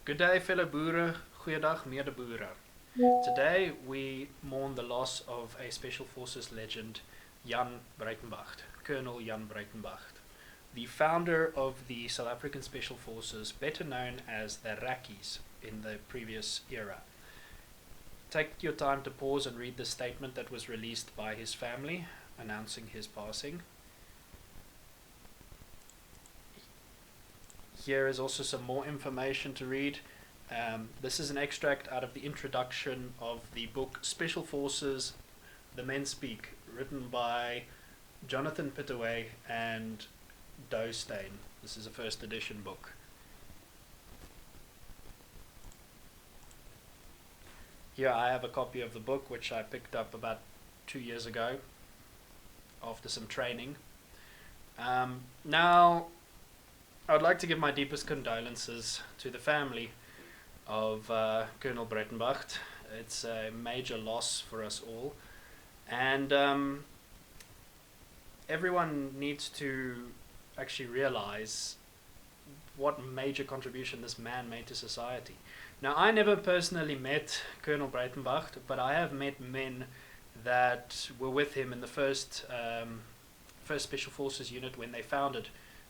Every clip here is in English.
Good day, fellow boere. Goeiedag, medeboere. Today we mourn the loss of a Special Forces legend, Jan Breytenbach, Colonel Jan Breytenbach, the founder of the South African Special Forces, better known as the Racces in the previous era. Take your time to pause and read the statement that was released by his family announcing his passing. Here is also some more information to read. This is an extract out of the introduction of the book Special Forces, The Men Speak, written by Jonathan Pittaway and Doe Steyn. This is a first edition book. Here I have a copy of the book which I picked up about 2 years ago after some training. Now I would like to give my deepest condolences to the family of Colonel Breytenbach. It's a major loss for us all, and everyone needs to actually realize what major contribution this man made to society. Now, I never personally met Colonel Breytenbach, but I have met men that were with him in the first Special Forces unit when they founded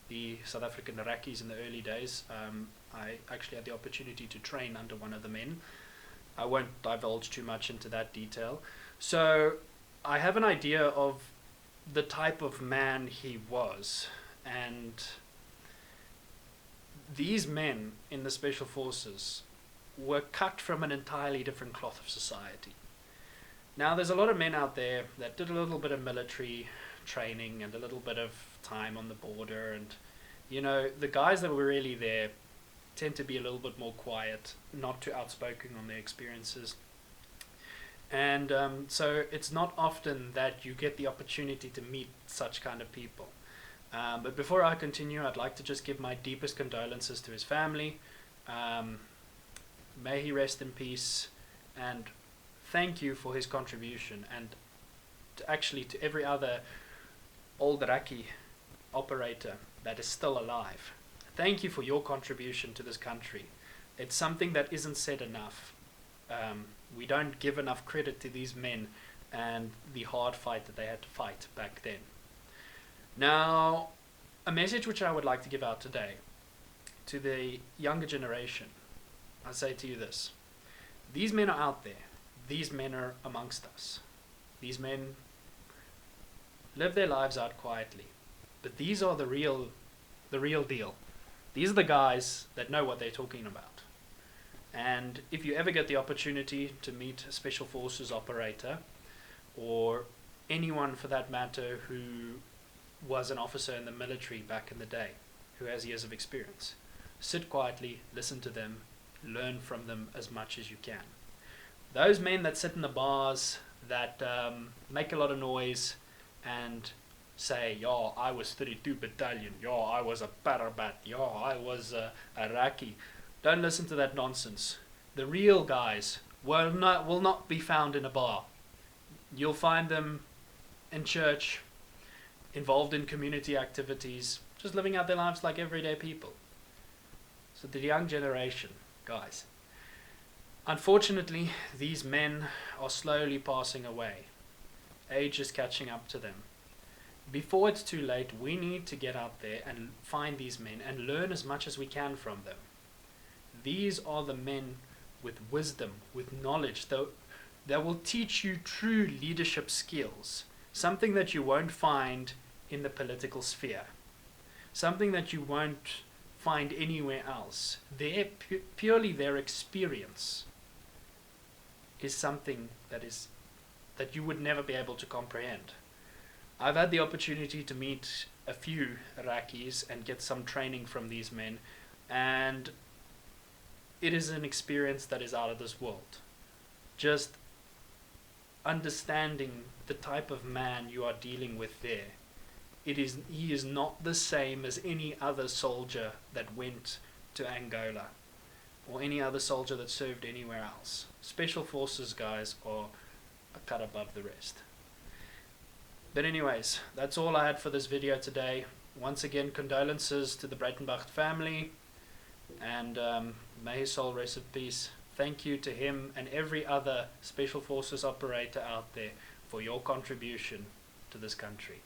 the South African Racces in the early days. I actually had the opportunity to train under one of the men. I won't divulge too much into that detail. So I have an idea of the type of man he was, and these men in the Special Forces were cut from an entirely different cloth of society. Now, there's a lot of men out there that did a little bit of military training and a little bit of time on the border, and you know, the guys that were really there tend to be a little bit more quiet, not too outspoken on their experiences, and so it's not often that you get the opportunity to meet such kind of people. But before I continue, I'd like to just give my deepest condolences to his family. May he rest in peace, and thank you for his contribution, and to every other old Racci operator that is still alive. Thank you for your contribution to this country. It's something that isn't said enough. We don't give enough credit to these men and the hard fight that they had to fight back then. Now, a message which I would like to give out today to the younger generation. I say to you this: these men are out there. These men are amongst us. These men live their lives out quietly, but these are the real deal. These are the guys that know what they're talking about. And if you ever get the opportunity to meet a Special Forces operator, or anyone for that matter who was an officer in the military back in the day, who has years of experience, sit quietly, listen to them, learn from them as much as you can. Those men that sit in the bars, that make a lot of noise and say, "Yo, I was 32 Battalion, yo, I was a Parabat, yo, I was a Racci." Don't listen to that nonsense. The real guys will not be found in a bar. You'll find them in church, involved in community activities, just living out their lives like everyday people. So the young generation, guys, unfortunately, these men are slowly passing away. Age is catching up to them. Before it's too late, we need to get out there and find these men and learn as much as we can from them. These are the men with wisdom, with knowledge, that will teach you true leadership skills, something that you won't find in the political sphere, something that you won't find anywhere else. Purely their experience is something that you would never be able to comprehend. I've had the opportunity to meet a few Raccis and get some training from these men, and it is an experience that is out of this world. Just understanding the type of man you are dealing with there. He is not the same as any other soldier that went to Angola, or any other soldier that served anywhere else. Special Forces guys are a cut above the rest. But anyways, that's all I had for this video today. Once again, condolences to the Breytenbach family, and may his soul rest in peace. Thank you to him and every other Special Forces operator out there for your contribution to this country.